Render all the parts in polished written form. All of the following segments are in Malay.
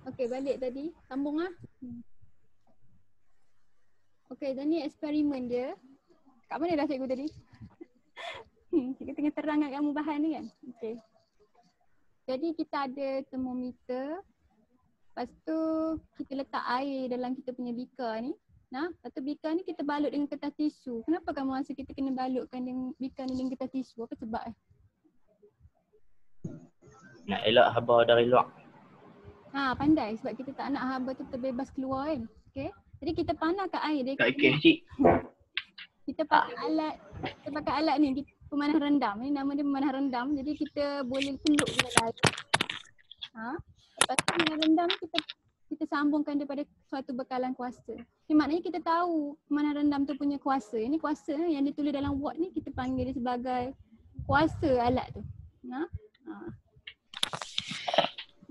Okey, balik tadi. Sambung lah. Okey, dan ni eksperimen dia. Kat mana dah cikgu tadi? Cikgu tengah terangkan kamu bahan ni kan? Okey. Jadi kita ada termometer. Lepas tu kita letak air dalam kita punya beaker ni. Nah, lepas tu beaker ni kita balut dengan kertas tisu. Kenapa kamu rasa kita kena balutkan dengan beaker ni dengan kertas tisu? Apa sebab Nak elak haba dari luar. Pandai sebab kita tak nak haba tu terbebas keluar kan. Okey. Jadi kita panaskan air dia. Tak ikut cik. Kita pakai alat ni, pemanah rendam. Ni nama dia pemanah rendam. Jadi kita boleh celup dia dalam air. Lepas tu pemanah rendam kita sambungkan daripada suatu bekalan kuasa. Ni maknanya kita tahu pemanah rendam tu punya kuasa. Ini kuasa yang ditulis dalam watt ni kita panggil dia sebagai kuasa alat tu.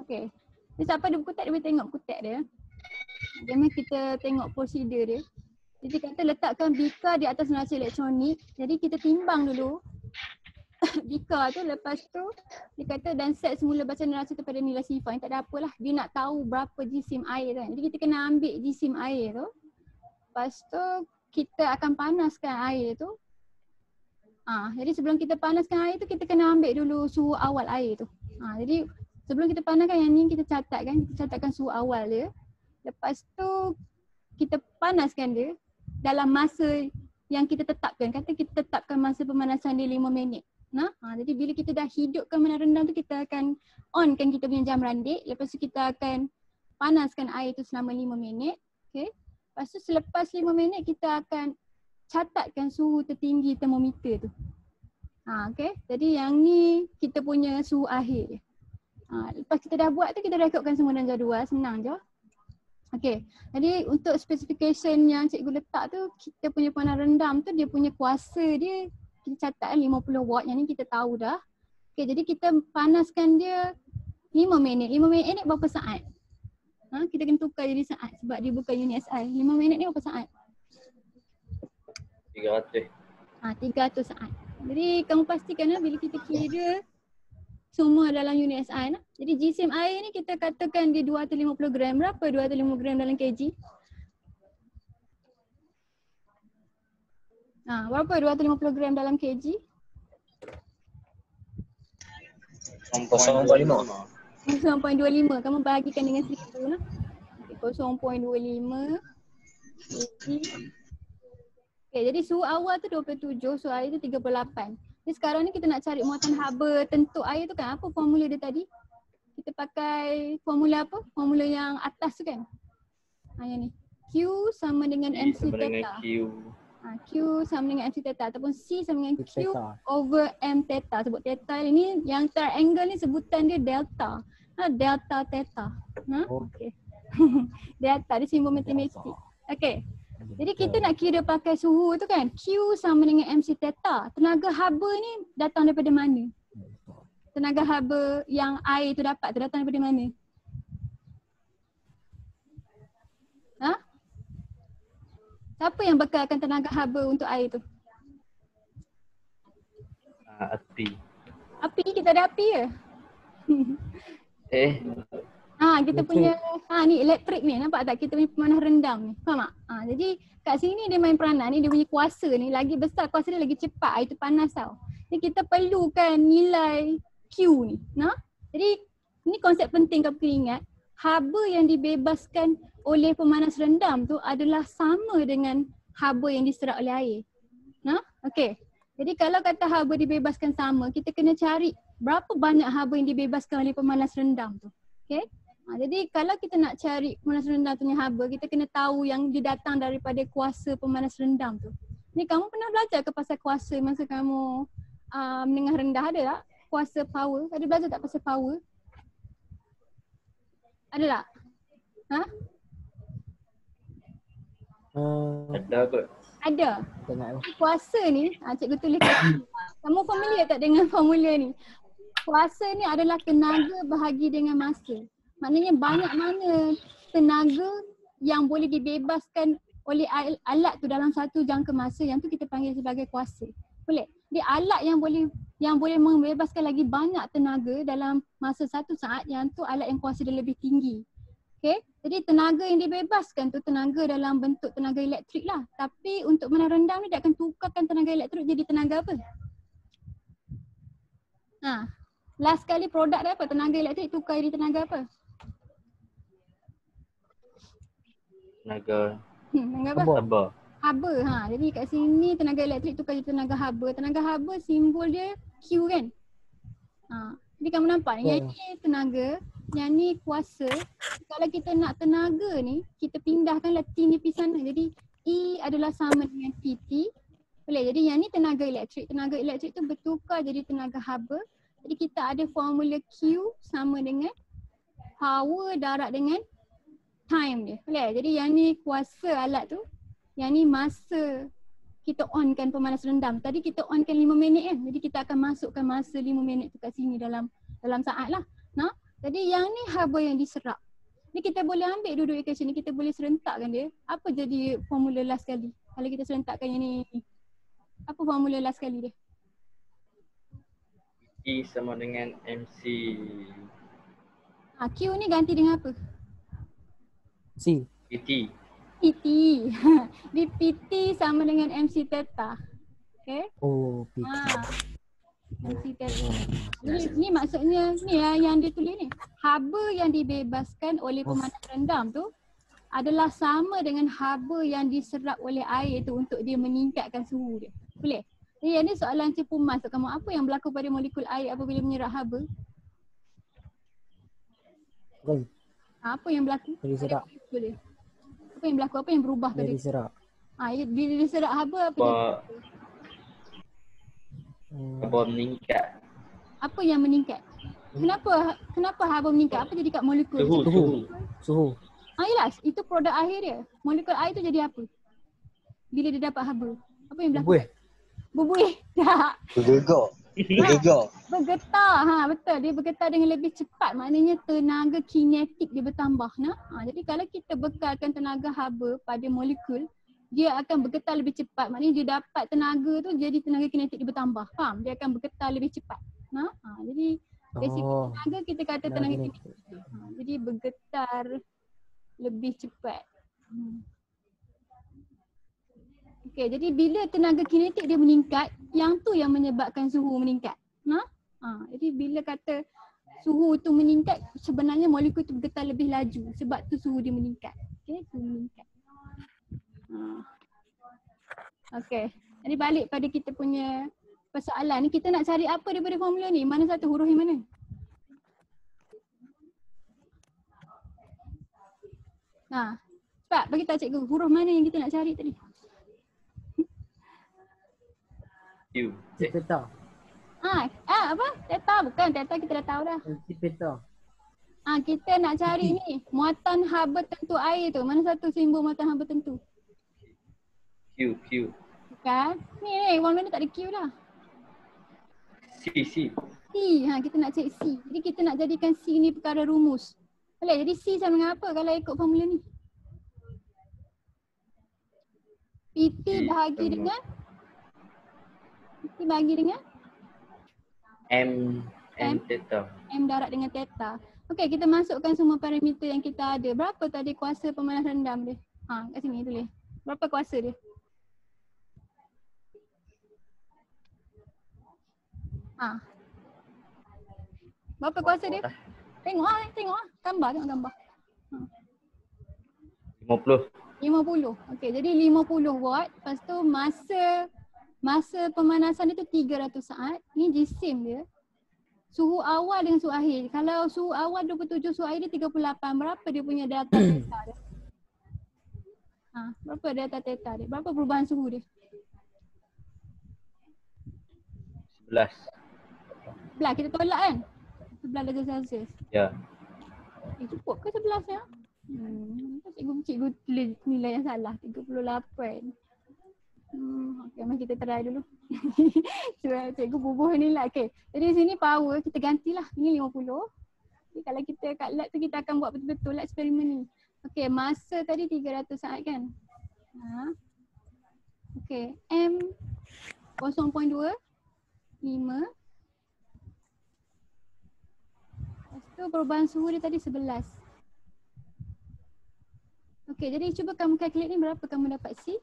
Okey. Jadi siapa ada buku tak, dia boleh tengok buku tak dia. Jangan kita tengok prosedur dia. Jadi kata letakkan beaker di atas neraca elektronik. Jadi kita timbang dulu beaker tu, lepas tu dia kata dan set semula baca neraca tu pada nilai sifar. Tak ada apalah, dia nak tahu berapa jisim air tu kan. Jadi kita kena ambil jisim air tu. Lepas tu kita akan panaskan air tu. Jadi sebelum kita panaskan air tu kita kena ambil dulu suhu awal air tu. Jadi sebelum kita panaskan yang ni kita catatkan suhu awal dia. Lepas tu kita panaskan dia dalam masa yang kita tetapkan. Kata kita tetapkan masa pemanasan dia 5 minit. Jadi bila kita dah hidupkan pemanah rendam tu kita akan onkan kita punya jam randik. Lepas tu kita akan panaskan air tu selama 5 minit. Okay. Lepas tu selepas 5 minit kita akan catatkan suhu tertinggi termometer tu. Okay. Jadi yang ni kita punya suhu akhir. Lepas kita dah buat tu kita rekodkan semua dalam jadual. Senang je. Okay, jadi untuk specification yang cikgu letak tu, kita punya pemanah rendam tu dia punya kuasa dia kita catat 50 watt, yang ni kita tahu dah. Okay, jadi kita panaskan dia 5 minit. 5 minit ni berapa saat? Kita kena tukar jadi saat sebab dia bukan unit SI. 5 minit ni berapa saat? 300. 300 saat. Jadi kamu pastikan bila kita kira semua dalam unit SI. Jadi jisim air ni kita katakan dia 250 gram. Berapa 250 gram dalam kg? Berapa 250 gram dalam kg? 0.25. 0.25. Kamu bahagikan dengan 1000 lah. 0.25 kg. Okay, jadi suhu awal tu 27, suhu air tu 38. Jadi sekarang ni kita nak cari muatan haba tentu air tu kan. Apa formula dia tadi? Kita pakai formula apa? Formula yang atas tu kan? Yang ni. Q sama dengan MC theta. Q sama dengan MC theta ataupun C sama dengan Q over M theta. Sebut theta ni, yang triangle ni sebutan dia delta. Delta theta. Okay. Delta, dia simbol matematik. Okay. Jadi kita nak kira pakai suhu tu kan, Q sama dengan MC theta. Tenaga haba ni datang daripada mana? Tenaga haba yang air tu dapat tu datang daripada mana? Siapa yang bekalkan tenaga haba untuk air tu? Api. Api, kita ada api ke? Kita punya ni elektrik ni, nampak tak? Kita punya pemanah rendam ni. Faham tak? Jadi kat sini dia main peranan ni, dia punya kuasa ni lagi besar, kuasa dia lagi cepat, air tu panas tau. Jadi kita perlukan nilai Q ni. Jadi ni konsep penting kau kena ingat. Haba yang dibebaskan oleh pemanas rendam tu adalah sama dengan haba yang diserap oleh air. Okey. Jadi kalau kata haba dibebaskan sama, kita kena cari berapa banyak haba yang dibebaskan oleh pemanas rendam tu. Okey. Jadi kalau kita nak cari pemanas rendam punya haba, kita kena tahu yang dia datang daripada kuasa pemanas rendam tu. Ni kamu pernah belajar ke pasal kuasa masa kamu menengah rendah, ada tak? Kuasa power. Ada belajar tak pasal power? Ada tak? Ada kot. Ada. Kuasa ni, cikgu tulis kat sini. Kamu familiar tak dengan formula ni? Kuasa ni adalah tenaga bahagi dengan masa. Maknanya banyak mana tenaga yang boleh dibebaskan oleh alat tu dalam satu jangka masa, yang tu kita panggil sebagai kuasa. Boleh? Dia alat yang boleh membebaskan lagi banyak tenaga dalam masa satu saat, yang tu alat yang kuasa dia lebih tinggi. Okay, jadi tenaga yang dibebaskan tu tenaga dalam bentuk tenaga elektrik lah. Tapi untuk menahan rendam ni dia akan tukarkan tenaga elektrik jadi tenaga apa? Last kali produk dia apa? Tenaga elektrik tukar jadi tenaga apa? Tenaga Tenaga apa? haba. Haba. Jadi kat sini tenaga elektrik tukar jadi tenaga haba. Tenaga haba simbol dia Q kan? Jadi kamu nampak ni, yang ni tenaga, yang ni kuasa. Kalau kita nak tenaga ni, kita pindahkanlah T ni pergi sana. Jadi E adalah sama dengan PT. Boleh, jadi yang ni tenaga elektrik. Tenaga elektrik tu bertukar jadi tenaga haba. Jadi kita ada formula Q sama dengan power darab dengan time dia. Boleh, jadi yang ni kuasa alat tu. Yang ni masa kita onkan pemanas rendam. Tadi kita onkan 5 minit kan. Jadi kita akan masukkan masa 5 minit tu kat sini dalam saat lah. Jadi yang ni haba yang diserap. Ni kita boleh ambil dua-dua equation ni, kita boleh serentakkan dia. Apa jadi formula last kali? Kalau kita serentakkan yang ni. Apa formula last kali dia? E sama dengan MC. Q ni ganti dengan apa? C. PT. PT. Di PT sama dengan MC theta. Okay? Oh, PT. MC theta. Ni maksudnya ni lah yang dia tulis ni. Haba yang dibebaskan oleh pemanas rendam tu adalah sama dengan haba yang diserap oleh air tu untuk dia meningkatkan suhu dia. Boleh? Jadi yang ni soalan Cipu Mas tu kamu, apa yang berlaku pada molekul air apabila menyerap haba? Apa yang berlaku? Dia diserap. Boleh. Apa yang berlaku? Apa yang berubah Dia pada diserap. bila diserap haba apa dia? Haba meningkat. Apa yang meningkat? Kenapa haba meningkat? Apa jadi kat molekul? Suhu. Yelah, itu produk akhir dia. Molekul air tu jadi apa? Bila dia dapat haba. Apa yang berlaku? Berbuih. Tak. Bergetar. Betul. Dia bergetar dengan lebih cepat. Maknanya tenaga kinetik dia bertambah. Jadi kalau kita bekalkan tenaga haba pada molekul, dia akan bergetar lebih cepat. Maknanya dia dapat tenaga tu jadi tenaga kinetik dia bertambah. Faham? Dia akan bergetar lebih cepat. Jadi basic tenaga kita kata tenaga kinetik. Jadi bergetar lebih cepat. Okey, jadi bila tenaga kinetik dia meningkat, yang tu yang menyebabkan suhu meningkat. Jadi bila kata suhu tu meningkat, sebenarnya molekul tu bergetar lebih laju sebab tu suhu dia meningkat. Okey, suhu meningkat. Okey, jadi balik pada kita punya persoalan ni, kita nak cari apa daripada formula ni? Mana satu huruf yang mana? Cepat bagi tahu cikgu, huruf mana yang kita nak cari tadi? Q. Theta. Apa? Theta bukan, theta kita dah tahu dah. Theta. Kita nak cari ni, muatan haba tentu air tu. Mana satu simbol muatan haba tentu? Q. Bukan. Ni, warna ni tak ada Q dah. C. Kita nak cari C. Jadi kita nak jadikan C ni perkara rumus. Boleh, jadi C sama dengan apa kalau ikut formula ni? PT bahagi dengan M theta. M darab dengan theta. Okey, kita masukkan semua parameter yang kita ada. Berapa tadi kuasa pemanas rendam dia? Kat sini tulis. Berapa kuasa dia? Berapa kuasa dia? Tengok gambar. 50. Okey, jadi 50 watt. Lepas tu masa pemanasan dia tu 300 saat. Ni jisim dia. Suhu awal dengan suhu akhir. Kalau suhu awal 27, suhu akhir dia 38. Berapa dia punya delta theta dia? Berapa delta theta dia? Berapa perubahan suhu dia? 11. Kita tolak kan? 11 darjah Celsius. Ya. Cukup ke 11 ya? Cikgu tulis nilai yang salah. 38. Okay, mari kita try dulu. Cikgu bubuh ni lah. Okay. Jadi sini power kita gantilah. Ini 50. Jadi kalau kita kat lab tu kita akan buat betul-betul lah eksperimen ni. Okay, masa tadi 300 saat kan? Okay, M 0.2 5. Lepas tu perubahan suhu dia tadi 11. Okey, jadi cuba kamu calculate ni berapa kamu dapat C?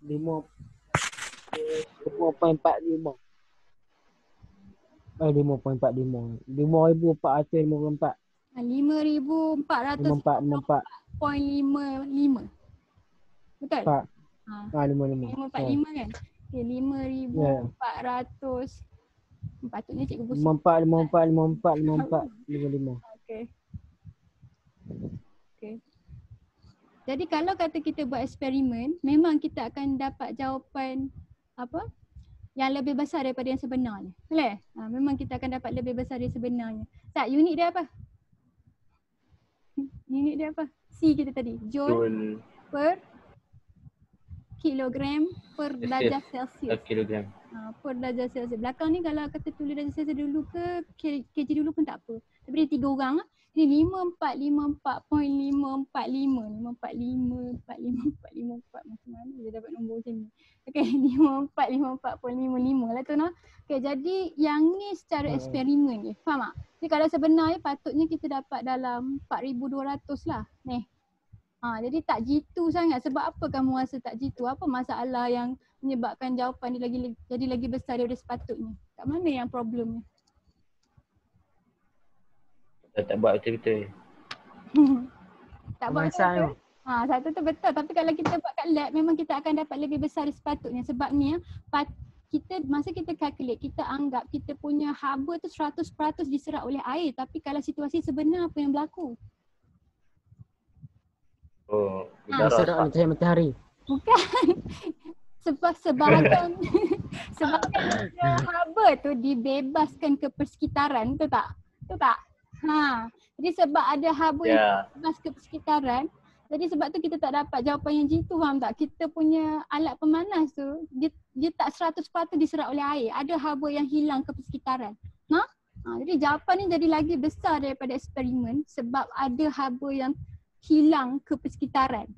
Lima 5.45. 5.45. 5,454. 5,454.55. 54. Betul? 4. Ha. 55. 545 kan? Okay, 5,400. Patutnya cikgu pusing. 54. Okay. Okay. Jadi kalau kata kita buat eksperimen, memang kita akan dapat jawapan apa? Yang lebih besar daripada yang sebenarnya. Boleh? Memang kita akan dapat lebih besar dari sebenarnya. Tak, unit dia apa? Unit dia apa? C kita tadi. Joule per kilogram per darjah Celsius. Kilogram. Per darjah Celsius. Belakang ni kalau kata tulis darjah Celsius dulu ke kg dulu pun tak apa. Tapi dia 3 orang lah. Ni 5,454.545 ni. 5,454.554. Macam mana dia dapat nombor macam ni? Okay, 5,454.55 lah tu nah. Okay, jadi yang ni secara eksperimen je. Faham tak? Jadi kalau sebenarnya patutnya kita dapat dalam 4,200 lah. Ni. Jadi tak jitu sangat. Sebab apa kamu rasa tak jitu? Apa masalah yang menyebabkan jawapan dia jadi lagi besar daripada sepatutnya? Kat mana yang problemnya? Tak buat betul-betul. Tak buat betul-betul? Satu tu betul. Tapi kalau kita buat kat lab, memang kita akan dapat lebih besar dari sepatutnya. Sebab ni masa kita calculate, kita anggap kita punya haba tu 100% diserap oleh air. Tapi kalau situasi sebenar, apa yang berlaku? Diserap oleh cahaya matahari. Bukan. Sebab sebahagian haba tu dibebaskan ke persekitaran, betul tak? Betul tak? Jadi sebab ada haba yang bebas ke persekitaran, jadi sebab tu kita tak dapat jawapan yang jitu, faham tak? Kita punya alat pemanas tu, dia tak 100% diserap oleh air. Ada haba yang hilang ke persekitaran. Jadi jawapan ni jadi lagi besar daripada eksperimen sebab ada haba yang hilang ke persekitaran.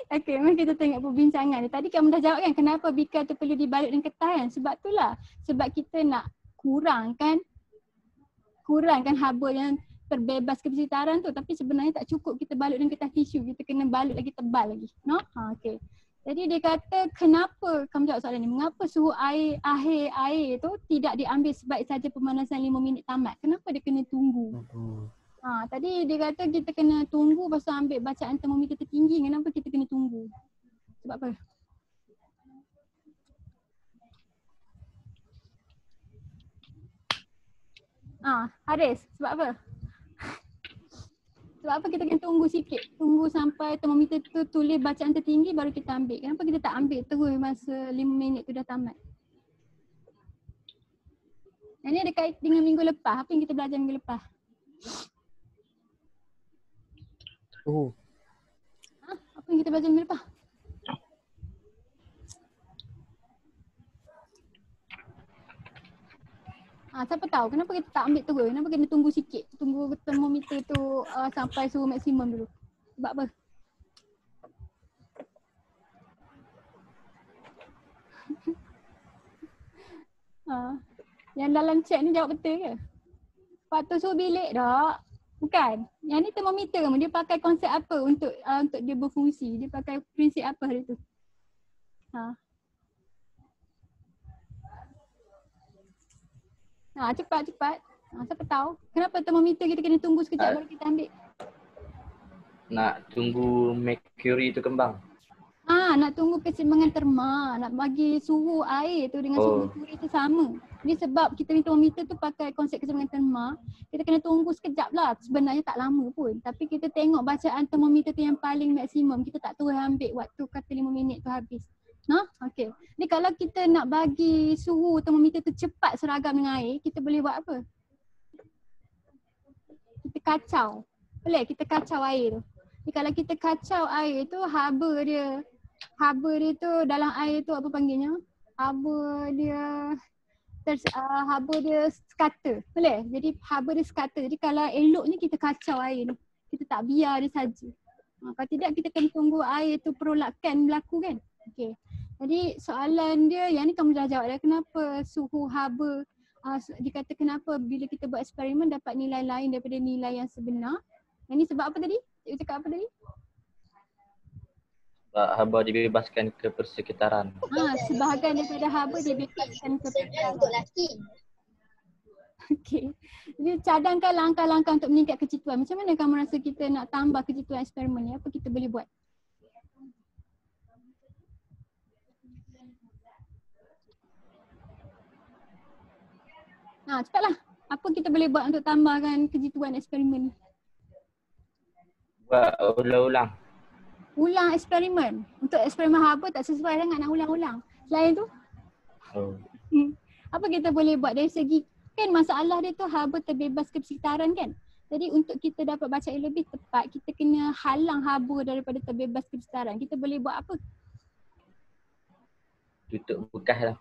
Okey, mari kita tengok perbincangan ni. Tadi kamu dah jawab kan kenapa bikar tu perlu dibalut dengan kertas kan? Sebab itulah. Sebab kita nak kurangkan haba yang terbebas ke persekitaran tu. Tapi sebenarnya tak cukup kita balut dengan kertas tisu. Kita kena balut lagi tebal lagi. Okey. Jadi dia kata kenapa, kamu jawab soalan ni, mengapa suhu air tu tidak diambil sebaik saja pemanasan 5 minit tamat? Kenapa dia kena tunggu? Tadi dia kata kita kena tunggu pasal ambil bacaan termometer tertinggi. Kenapa kita kena tunggu? Sebab apa? Haris, sebab apa? Sebab apa kita kena tunggu sikit? Tunggu sampai termometer tu tulis bacaan tertinggi baru kita ambil. Kenapa kita tak ambil terus masa 5 minit tu dah tamat? Yang ni ada kait dengan minggu lepas. Apa yang kita belajar minggu lepas? Apa yang kita belajar minggu lepas? Siapa tahu kenapa kita tak ambil terus? Kenapa kena tunggu sikit? Tunggu termometer tu sampai suhu maksimum dulu. Sebab apa? Yang dalam chat ni jawab betul ke? Faktor suhu bilik tak? Bukan. Yang ni termometer kamu. Dia pakai konsep apa untuk dia berfungsi? Dia pakai prinsip apa hari tu? Cepat. Siapa tahu? Kenapa termometer kita kena tunggu sekejap baru kita ambil? Nak tunggu mercury tu kembang. Nak tunggu keseimbangan terma. Nak bagi suhu air tu dengan suhu mercury tu sama. Ni sebab kita ni termometer tu pakai konsep keseimbangan terma. Kita kena tunggu sekejap lah. Sebenarnya tak lama pun. Tapi kita tengok bacaan termometer tu yang paling maksimum. Kita tak terus ambil waktu kata 5 minit tu habis. Okey. Ni kalau kita nak bagi suhu termometer tu cepat seragam dengan air, kita boleh buat apa? Kita kacau. Boleh kita kacau air tu. Ni kalau kita kacau air tu, haba dia tu dalam air tu apa panggilnya? haba dia haba dia sekata. Boleh? Jadi haba dia sekata. Jadi kalau eloknya kita kacau air ni. Kita tak biar dia saja. Kalau tidak kita kena tunggu air tu perolakan berlaku kan. Okey. Jadi soalan dia yang ni kamu dah jawab dah. Kenapa suhu haba dia kata kenapa bila kita buat eksperimen dapat nilai lain daripada nilai yang sebenar. Yang ni sebab apa tadi? Cikgu cakap apa tadi? Sebab haba dibebaskan ke persekitaran. Sebahagian daripada haba dibebaskan ke persekitaran. Okey. Jadi cadangkan langkah-langkah untuk meningkat kecituan. Macam mana kamu rasa kita nak tambah kecituan eksperimen ni? Apa kita boleh buat? Cepatlah. Apa kita boleh buat untuk tambahkan kejituan eksperimen ni? Buat ulang-ulang. Ulang eksperimen. Untuk eksperimen haba tak sesuai sangat nak ulang-ulang. Selain tu, apa kita boleh buat dari segi, kan masalah dia tu haba terbebas ke persekitaran kan? Jadi untuk kita dapat bacaan lebih tepat, kita kena halang haba daripada terbebas ke persekitaran. Kita boleh buat apa? Tutup bekas lah.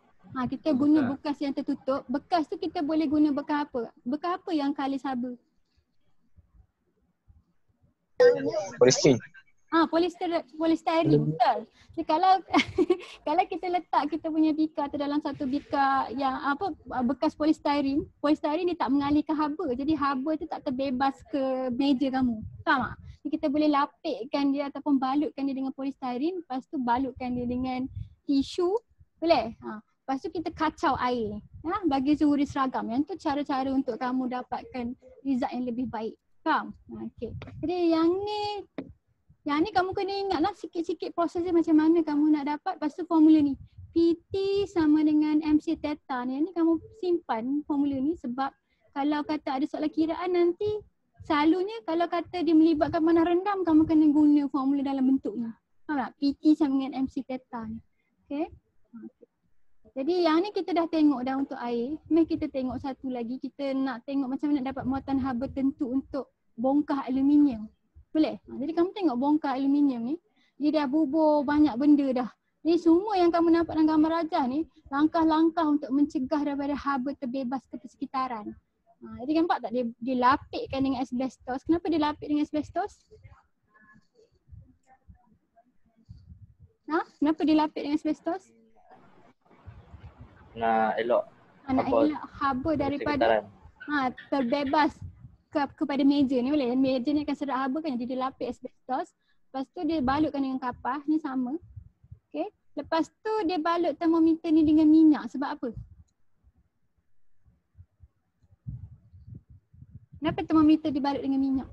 Kita guna bekas yang tertutup. Bekas tu kita boleh guna bekas apa? Bekas apa yang kalis haba? Polystyrene. Polystyrene, betul. Jadi kalau kita letak kita punya bika tu dalam satu bika yang bekas polystyrene dia tak mengalirkan haba. Jadi haba tu tak terbebas ke meja kamu. Faham tak? Jadi kita boleh lapikkan dia ataupun balutkan dia dengan polystyrene, lepas tu balutkan dia dengan tisu. Boleh? Lepas tu kita kacau air. Bagi suhu dia seragam. Yang tu cara-cara untuk kamu dapatkan result yang lebih baik. Faham? Okey. Jadi yang ni kamu kena ingatlah sikit-sikit proses dia macam mana kamu nak dapat. Lepas tu formula ni. PT sama dengan MC theta ni. Yang ni kamu simpan formula ni sebab kalau kata ada soalan kiraan nanti selalunya kalau kata dia melibatkan panah rendam kamu kena guna formula dalam bentuk ni. Faham tak? PT sama dengan MC theta ni. Okay. Jadi yang ni kita dah tengok dah untuk air. Mari kita tengok satu lagi. Kita nak tengok macam mana nak dapat muatan haba tentu untuk bongkah aluminium. Boleh? Jadi kamu tengok bongkah aluminium ni. Dia dah bubur banyak benda dah. Jadi semua yang kamu nampak dalam gambar rajah ni langkah-langkah untuk mencegah daripada haba terbebas ke persekitaran. Jadi nampak tak dia lapikkan dengan asbestos. Kenapa dia lapik dengan asbestos? Kenapa dia lapik dengan asbestos? Nak elok haba daripada terbebas kepada meja ni. Boleh? Meja ni akan serap haba kan, jadi dia lapik asbestos. Lepas tu dia balutkan dengan kapas ni sama. Okay. Lepas tu dia balut termometer ni dengan minyak. Sebab apa? Kenapa termometer dibalut dengan minyak?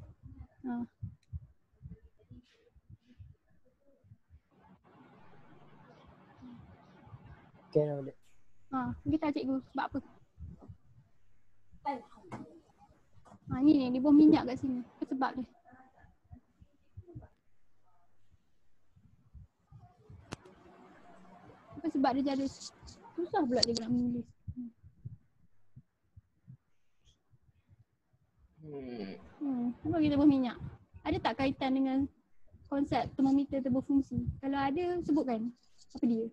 Okay, boleh. Kita cikgu sebab apa? Ni dia buang minyak kat sini. Apa sebab dia? Apa sebab dia jadi susah pula dia nak menulis. Kenapa kita buang minyak? Ada tak kaitan dengan konsep termometer tu berfungsi? Kalau ada, sebutkan. Apa dia?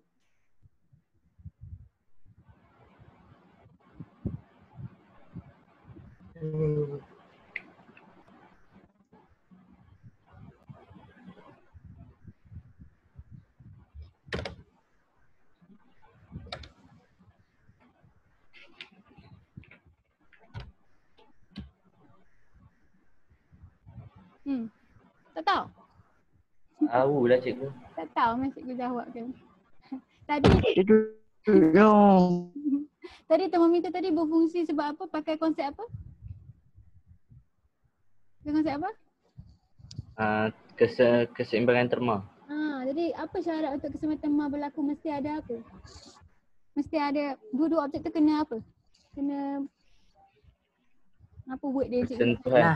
Tak tahu? Tahu lah cikgu. Tak tahu mesti cikgu jawab kan. Tadi tadi termometer tadi berfungsi sebab apa? Pakai konsep apa? Konsep apa? Keseimbangan terma. Jadi apa syarat untuk keseimbangan terma berlaku? Mesti ada apa? Mesti ada dua-dua objek tu kena apa? Kena apa word dia cikgu? Bersentuhan.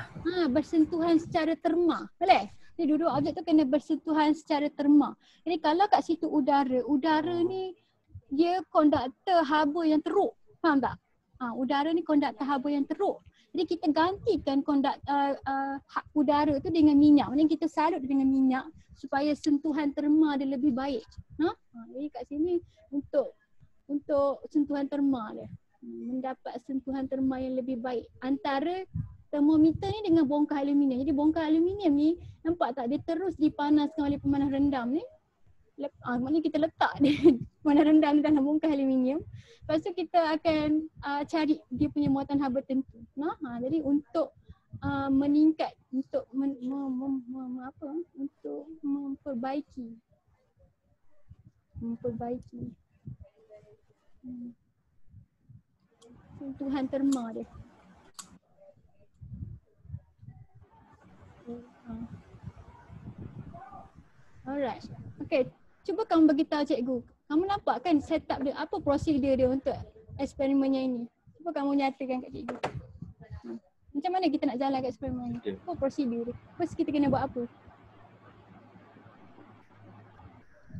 Bersentuhan secara terma. Boleh? Jadi dua-dua objek tu kena bersentuhan secara terma. Jadi kalau kat situ udara ni dia konduktor haba yang teruk. Faham tak? Udara ni konduktor haba yang teruk. Jadi kita gantikan udara tu dengan minyak. Maksudnya kita salut dengan minyak supaya sentuhan terma dia lebih baik. Jadi kat sini untuk untuk sentuhan terma dia. Mendapat sentuhan terma yang lebih baik antara termometer ni dengan bongkah aluminium. Jadi bongkah aluminium ni nampak tak dia terus dipanaskan oleh pemanas rendam ni. Maknanya kita letak dia pemanas rendam dalam bongkah aluminium. Lepas tu kita akan cari dia punya muatan haba tertentu. Jadi untuk meningkat, untuk untuk memperbaiki sentuhan terma dia. Alright. Okay. Cuba kamu beritahu cikgu. Kamu nampak kan setup dia, apa prosedur dia untuk eksperimennya ini? Cuba kamu nyatakan kat cikgu. Macam mana kita nak jalan kat eksperimen ni? Apa prosedur dia? First kita kena buat apa?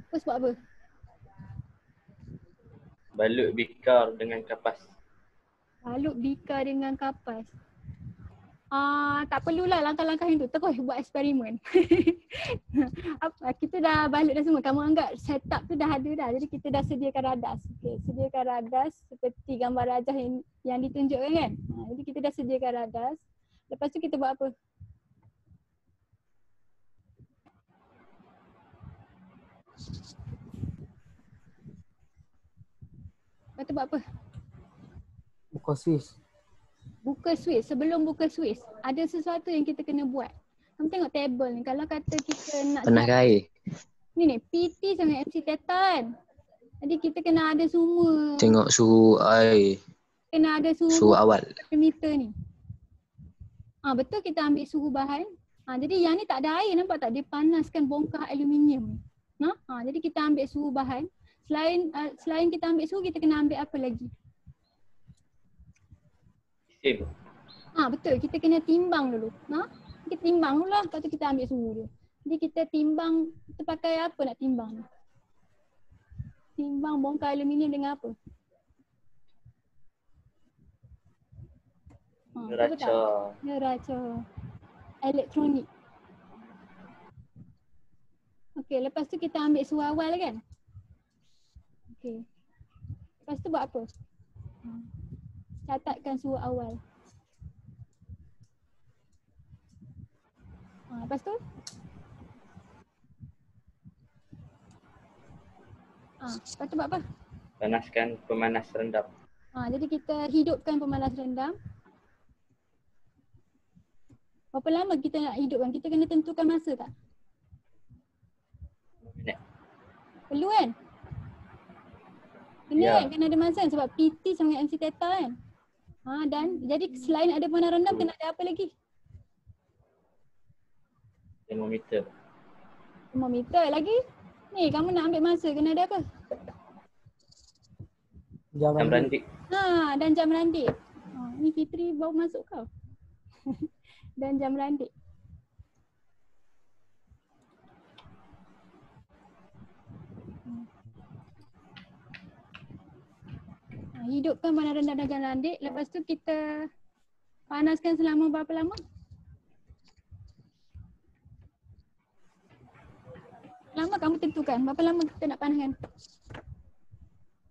First buat apa? Balut bikar dengan kapas. Balut bikar dengan kapas. Tak perlulah langkah-langkah itu. Terus buat eksperimen. Kita dah balut dah semua. Kamu anggap setup tu dah ada dah. Jadi kita dah sediakan radas. Okay, sediakan radas seperti gambar rajah yang ditunjukkan kan. Jadi kita dah sediakan radas. Lepas tu kita buat apa? Lepas tu buat apa? Buka Swiss. Buka Swiss. Sebelum buka Swiss, ada sesuatu yang kita kena buat. Kamu tengok table ni. Kalau kata kita nak Pernah air. ni PT sama MC Theta kan. Jadi kita kena ada semua. Tengok suhu air. Kena ada Suhu awal. meter ni. Betul kita ambil suhu bahan. Jadi yang ni tak ada air, nampak tak? Dia panaskan bongkah aluminium. Jadi kita ambil suhu bahan. Selain kita ambil suhu, kita kena ambil apa lagi? Betul, kita kena timbang dulu. Kita timbang dulu lah, lepas tu kita ambil suhu dia. Jadi kita timbang, kita pakai apa nak timbang ni? Timbang bongkah aluminium dengan apa? Neraca elektronik. Okey, lepas tu kita ambil suhu awal kan? Okey. Lepas tu buat apa? Catatkan suhu awal. Lepas tu? Lepas tu buat apa? Panaskan pemanas rendam. Jadi kita hidupkan pemanas rendam. Berapa lama kita nak hidupkan? Kita kena tentukan masa tak? 5 minit. Perlu kan? Kena kan? Kena ada masa sebab PT sama dengan MC Theta kan? Dan jadi selain ada pemanas rendam, kena ada apa lagi? Termometer. Termometer lagi? Ni kamu nak ambil masa, kena ada apa? Jam Randik. Dan jam randik. Ni Fitri baru masuk kau. Dan jam randik. Hidupkan pemanas rendam dan jam randik. Lepas tu kita panaskan selama berapa lama? Lama kamu tentukan. Berapa lama kita nak panaskan?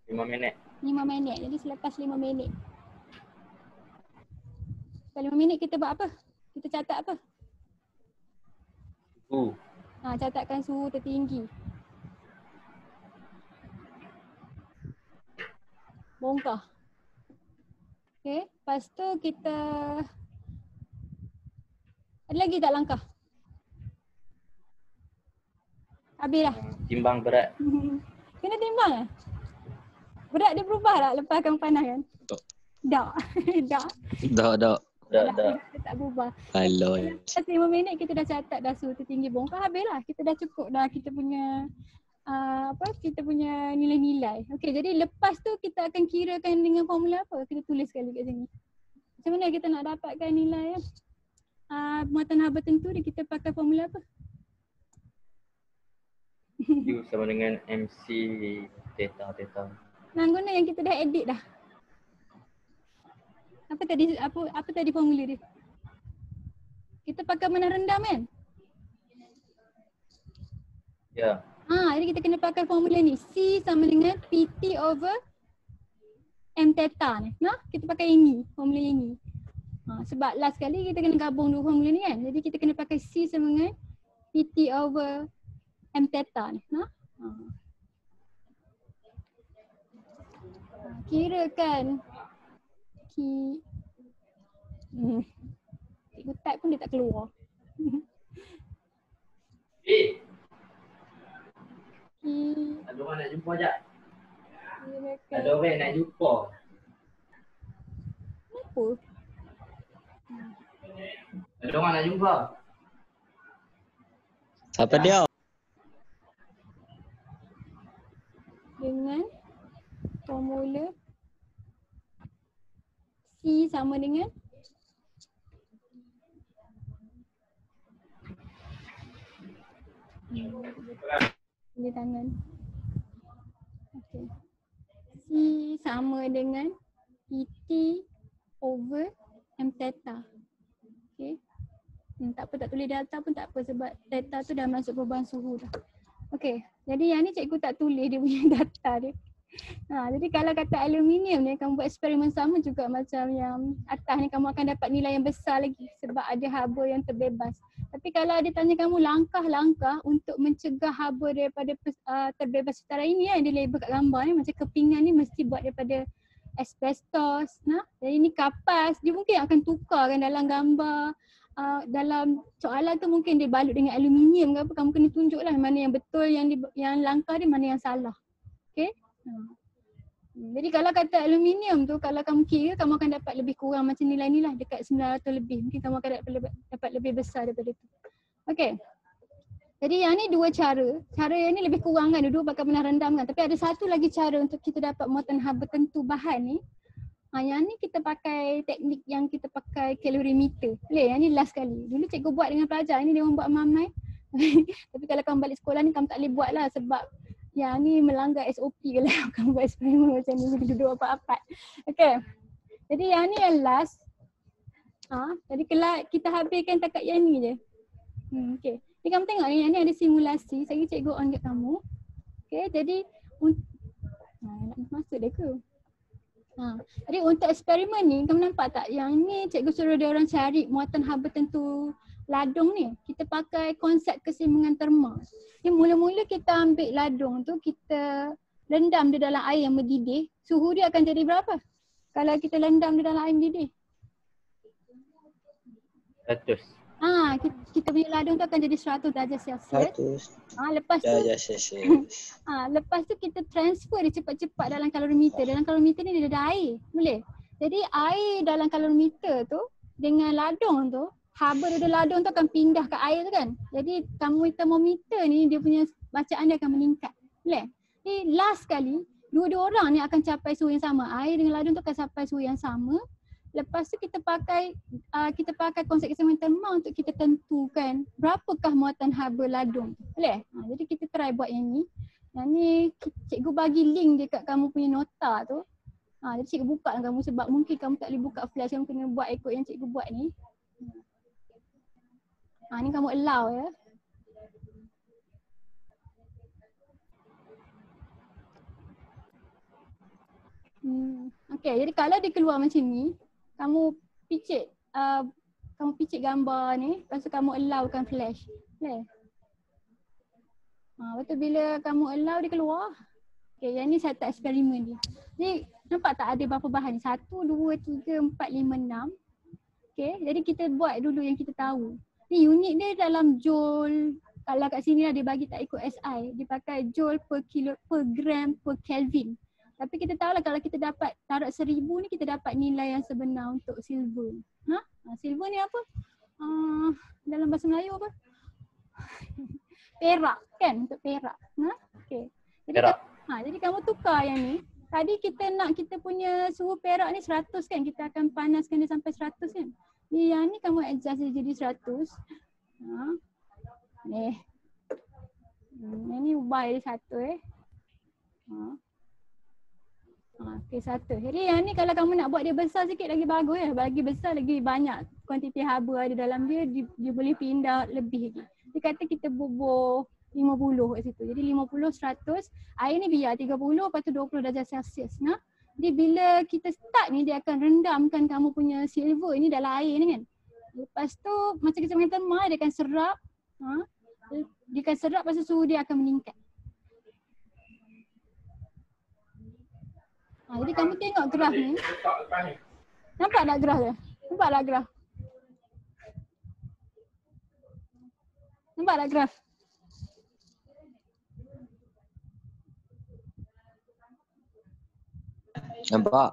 5 minit. 5 minit. Jadi selepas 5 minit. Lepas 5 minit kita buat apa? Kita catat apa? Suhu. Catatkan suhu tertinggi. Bongkah. Okay. Lepas tu kita ada lagi tak langkah? Habis dah. Timbang berat. Kena timbang lah. Berat dia berubah tak lepas kamu panas kan? Tak. Dah. Dah. Dia tak berubah. Aloi. Lepas 5 minit kita dah catat dah suhu tertinggi bongkah, habis lah. Kita dah cukup dah kita punya kita punya nilai-nilai. Okey, jadi lepas tu kita akan kirakan dengan formula apa? Kita tulis sekali kat sini. Macam mana kita nak dapatkan nilai muatan haba tentu ni, kita pakai formula apa? U sama dengan MC Theta. Guna yang kita dah edit dah. Apa tadi formula dia? Kita pakai pemanas rendam kan? Ya. Jadi kita kena pakai formula ni. C sama dengan PT over M theta ni. Nah, kita pakai ini, formula ini. Sebab last kali kita kena gabung dua formula ni kan. Jadi kita kena pakai C sama dengan PT over M theta ni. Nah. Kira kan cikgu type pun dia tak keluar. Ada orang nak jumpa je. Kirakan Ada orang nak jumpa. apa? Ada orang nak jumpa. Siapa dia? Dengan formula C sama dengan Boleh tangan. Okay. C sama dengan PT over M theta. Okay. Tak apa, tak tulis delta pun tak apa sebab theta tu dah masuk perubahan suhu dah. Okay. Jadi yang ni cikgu tak tulis dia punya data dia. Jadi kalau kata aluminium ni kamu buat eksperimen sama juga macam yang atas ni, kamu akan dapat nilai yang besar lagi sebab ada haba yang terbebas. Tapi kalau dia tanya kamu langkah-langkah untuk mencegah haba daripada terbebas secara ini yang dia label kat gambar ni, macam kepingan ni mesti buat daripada asbestos. Jadi ni kapas, dia mungkin akan tukarkan dalam gambar. Dalam soalan tu mungkin dia balut dengan aluminium ke apa, kamu kena tunjuklah mana yang betul, yang langkah dia mana yang salah. Okay. Jadi kalau kata aluminium tu, kalau kamu kira kamu akan dapat lebih kurang macam nilai ni lah, dekat 900 lebih. Mungkin kamu akan dapat lebih besar daripada tu. Okay. Jadi yang ni dua cara. Cara yang ni lebih kurang kan, dua-dua pakai benang rendam kan. Tapi ada satu lagi cara untuk kita dapat muatan haba tentu bahan ni. Yang ni kita pakai teknik yang kita pakai kalorimeter. Boleh? Yang ni last kali. Dulu cikgu buat dengan pelajar, ni dia orang buat mamai. Tapi kalau kamu balik sekolah ni kamu tak boleh buat lah sebab yang ni melanggar SOP kalau kamu buat eksperimen macam ni, duduk apa-apa. Okay. Jadi yang ni yang last. Jadi kalau kita habiskan takat yang ni je. Okay. Jadi kamu tengok ni, yang ni ada simulasi. Saya cikgu on kat kamu. Okay. Jadi nak masuk dia ke? Jadi untuk eksperimen ni, kamu nampak tak yang ni cikgu suruh dia orang cari muatan haba tentu ladung ni. Kita pakai konsep keseimbangan terma. Ni mula-mula kita ambil ladung tu, kita rendam dia dalam air yang mendidih. Suhu dia akan jadi berapa? Kalau kita rendam dia dalam air mendidih? 100. Kita punya ladung tu akan jadi 100 darjah Celsius. 100 Lepas tu darjah Celsius. lepas tu kita transfer dia cepat-cepat dalam kalorimeter. Dalam kalorimeter ni dia ada air. Boleh? Jadi air dalam kalorimeter tu dengan ladung tu, haba dari ladung tu akan pindah ke air tu kan. Jadi termometer ni dia punya bacaan dia akan meningkat. Boleh? Jadi last kali dua-dua orang ni akan capai suhu yang sama. Air dengan ladung tu akan capai suhu yang sama. Lepas tu kita pakai konsep keseimbangan terma untuk kita tentukan berapakah muatan haba ladung. Boleh? Jadi kita try buat yang ni. Yang ni cikgu bagi link dekat kamu punya nota tu. Jadi cikgu buka lah kamu sebab mungkin kamu tak boleh buka flash, kamu kena buat ikut yang cikgu buat ni. Ni kamu allow ya. Okay, jadi kalau dia keluar macam ni, kamu picit gambar ni, lepas tu kamu allowkan flash. Boleh? Lepas tu bila kamu allow dia keluar. Okay, yang ni satu eksperimen dia. Jadi nampak tak ada berapa bahan ni? 1, 2, 3, 4, 5, 6. Okay, jadi kita buat dulu yang kita tahu. Ni unit dia dalam joule. Kalau kat sini lah dia bagi tak ikut SI. Dia pakai joule per gram per Kelvin. Tapi kita tahu lah kalau kita dapat taruh 1000 ni, kita dapat nilai yang sebenar untuk silver. Silver ni apa? Dalam bahasa Melayu apa? Perak kan? Untuk perak. Okay. Jadi, jadi kamu tukar yang ni. Tadi kita punya suhu perak ni 100 kan? Kita akan panaskan dia sampai 100 kan? Yang ni kamu adjust dia jadi 100. Yang ni ubah jadi 1 Okay, 1. Jadi yang ni kalau kamu nak buat dia besar sikit lagi bagus ya. Lagi besar lagi banyak kuantiti haba ada dalam dia, dia boleh pindah lebih lagi. Dia kata kita bubuh 50 kat situ. Jadi 50, 100. Air ni biar 30, lepas tu 20 darjah Celsius. Jadi bila kita start ni dia akan rendamkan kamu punya silver ni dalam air ni kan. Lepas tu macam kesemutan terma dia akan serap. Dia akan serap lepas tu suhu dia akan meningkat. Jadi kamu tengok graf ni. Nampak tak graf dia? Nampak tak graf? Nampak tak graf? Nampak?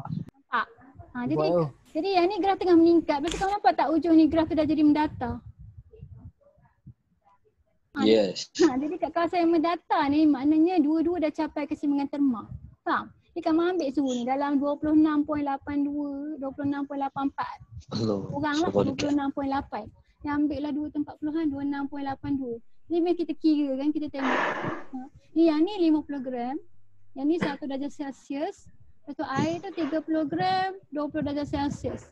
Nampak. Jadi yang ni graf tengah meningkat. Lepas tu kamu nampak tak ujung ni graf tu dah jadi mendatar? Yes. Jadi kat kawasan yang mendatar ni maknanya dua-dua dah capai keseimbangan terma. Faham? Jadi kamu ambil suhu ni dalam 26.82, 26.84. Kurang lah 26.8. Yang ambil lah 2.40-an 26.82. Jadi bila kita kira kan, kita tengok. Yang ni 50 gram. Yang ni 1 darjah Celsius. Lepas tu air tu 30 gram, 20 darjah Celsius.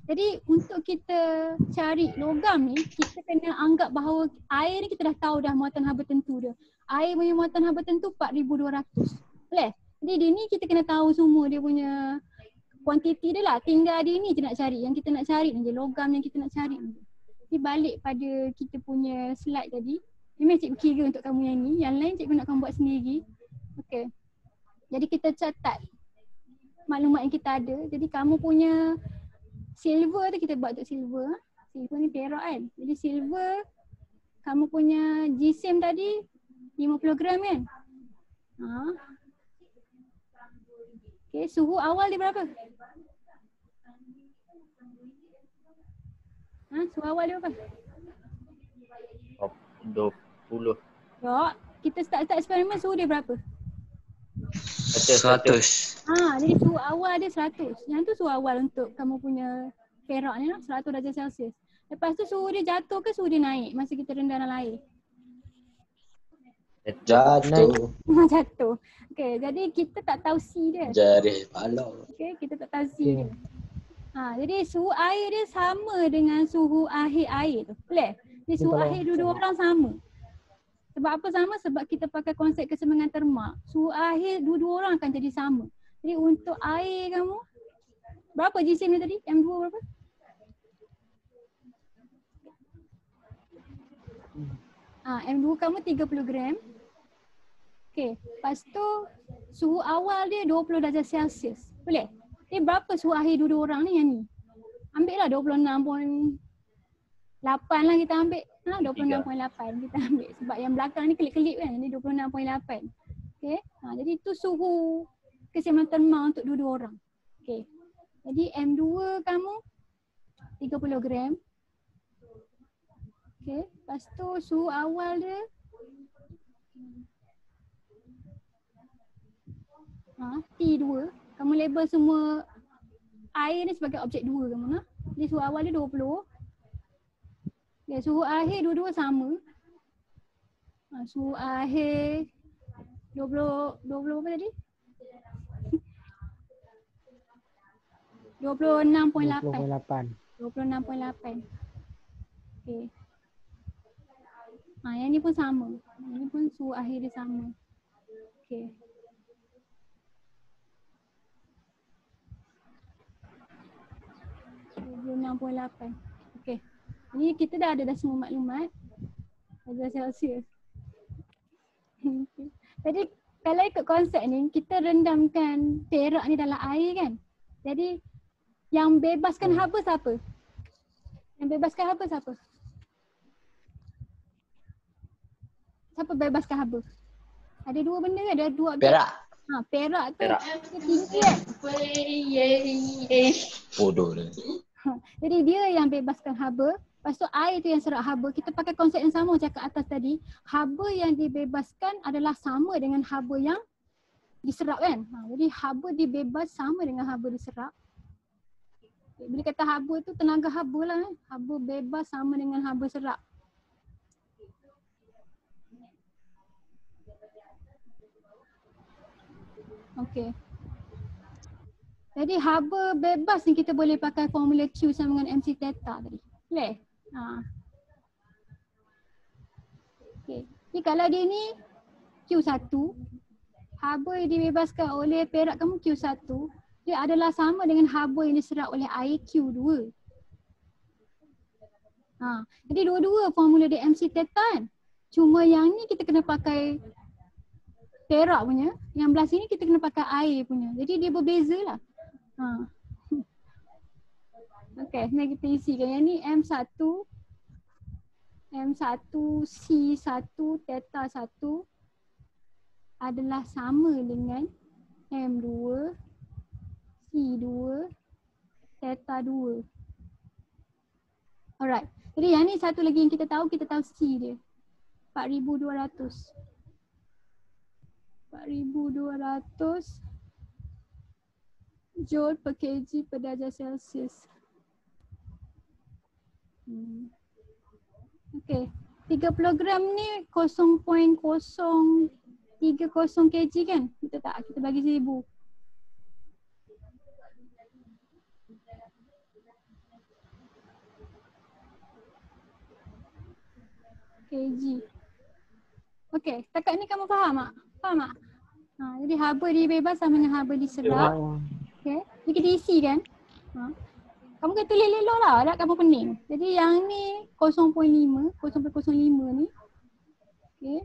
Jadi untuk kita cari logam ni, kita kena anggap bahawa air ni kita dah tahu dah muatan haba tentu dia. Air punya muatan haba tentu 4,200. Boleh? Jadi dia ni kita kena tahu semua dia punya kuantiti dia lah. Tinggal dia ni je nak cari. Yang kita nak cari ni je, logam yang kita nak cari ni je. Jadi balik pada kita punya slide tadi. Memang cikgu kira untuk kamu yang ni. Yang lain cikgu nak kamu buat sendiri. Okay. Jadi kita catat maklumat yang kita ada. Jadi kamu punya silver tu kita buat untuk silver. Silver ni perak kan. Jadi silver kamu punya GSM tadi 50 gram kan. Okay, suhu awal dia berapa? Suhu awal dia berapa? 20. Tak, kita start eksperimen suhu dia berapa? 100. Jadi suhu awal dia 100. Yang tu suhu awal untuk kamu punya perak ni lah, 100 darjah Celsius. Lepas tu suhu dia jatuh ke suhu dia naik masa kita rendam dalam air? Jatuh. Jatuh. Okay, jadi kita tak tahu C dia. Jari palau. Okay, kita tak tahu C dia. Jadi suhu air dia sama dengan suhu akhir air tu. Boleh? Jadi suhu akhir dua-dua orang sama. Sebab apa sama? Sebab kita pakai konsep keseimbangan terma. Suhu akhir dua-dua orang akan jadi sama. Jadi untuk air kamu, berapa GSM ni tadi? M2 berapa? M2 kamu 30 gram. Okay, lepas tu suhu awal dia 20 darjah Celsius. Boleh? Jadi berapa suhu akhir dua-dua orang ni yang ni? Ambil lah 26.8 lah kita ambil. 26.8 kita ambil. Sebab yang belakang ni kelip-kelip kan. Jadi 26.8. Okay. Jadi tu suhu keseimbangan terma untuk dua-dua orang. Okay. Jadi M2 kamu 30 gram. Okay. Lepas tu suhu awal dia T2. Kamu label semua air ni sebagai objek 2 kamu nak. Jadi suhu awal dia 20. Okay, suhu akhir dua-dua sama. Suhu akhir 20 apa tadi? 26.8. 26.8. Okay. Yang ni pun sama. Yang ni pun suhu akhir dia sama. Okay. Okay. Ni kita dah ada semua maklumat. Darjah Celsius. Jadi kalau ikut konsep ni, kita rendamkan perak ni dalam air kan. Jadi yang bebaskan haba siapa? Yang bebaskan haba siapa? Siapa bebaskan haba? Ada dua benda kan? Ada dua objek. Perak. Perak tu tinggi kan? Bodoh dia. Jadi dia yang bebaskan haba. Lepas tu air tu yang serap haba. Kita pakai konsep yang sama macam kat atas tadi. Haba yang dibebaskan adalah sama dengan haba yang diserap kan. Jadi haba dibebas sama dengan haba diserap. Bila kata haba tu tenaga haba lah. Haba bebas sama dengan haba serap. Okay. Jadi haba bebas ni kita boleh pakai formula Q sama dengan MC theta tadi. Boleh? Okay. Jadi kalau dia ni Q1, haba yang dibebaskan oleh perak kamu Q1. dia adalah sama dengan haba yang diserap oleh air Q2. Jadi dua-dua formula dia MC theta kan. Cuma yang ni kita kena pakai perak punya, yang belah sini kita kena pakai air punya. Jadi dia berbeza lah. Okay, sebenarnya kita isikan yang ni M1 C1 theta 1 adalah sama dengan M2 C2 theta 2. Alright. Jadi yang ni satu lagi yang kita tahu C dia. 4200 joule per kg per darjah Celsius. Okay. 30 gram ni 0.030 kg kan? Betul tak? Kita bagi 1000. kg. Okay, setakat ni kamu faham tak? Faham tak? Jadi haba dibebas sama dengan haba diserap. Okay, jadi kita isi kan? Kamu kena tulis lelok lah, tak kamu pening. Jadi yang ni 0.05 ni. Okay.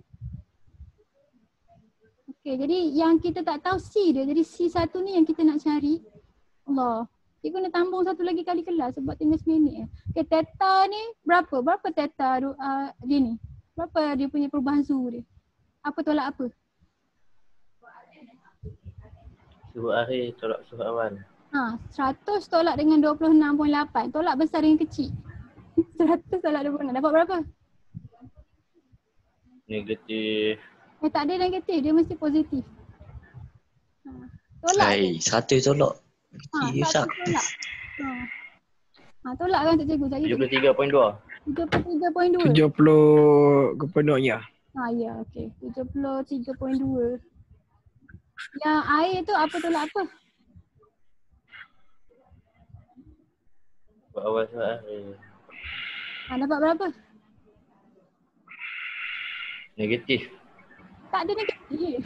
Okay, jadi yang kita tak tahu C dia, jadi C1 ni yang kita nak cari. Allah, cikgu nak tambung satu lagi kali kelas sebab tinggal 9 minit. Okay, theta ni berapa? Berapa theta dia ni? Berapa dia punya perubahan suhu dia? Apa tolak apa? Suhu akhir tolak suhu awal. 100 tolak dengan 26.8. Tolak besar dengan kecil. 100 tolak 26. Dapat berapa? Negatif. Tak ada negatif. Dia mesti positif. Tolak. Satu tolak. Satu tolak. Tolak kan untuk cikgu. 73.2. 73.2. 70 kepenuhnya. Ya, okey. 73.2. Yang air tu apa tolak apa? Suhu awal suhu akhir. Dapat berapa? Negatif. Tak ada negatif.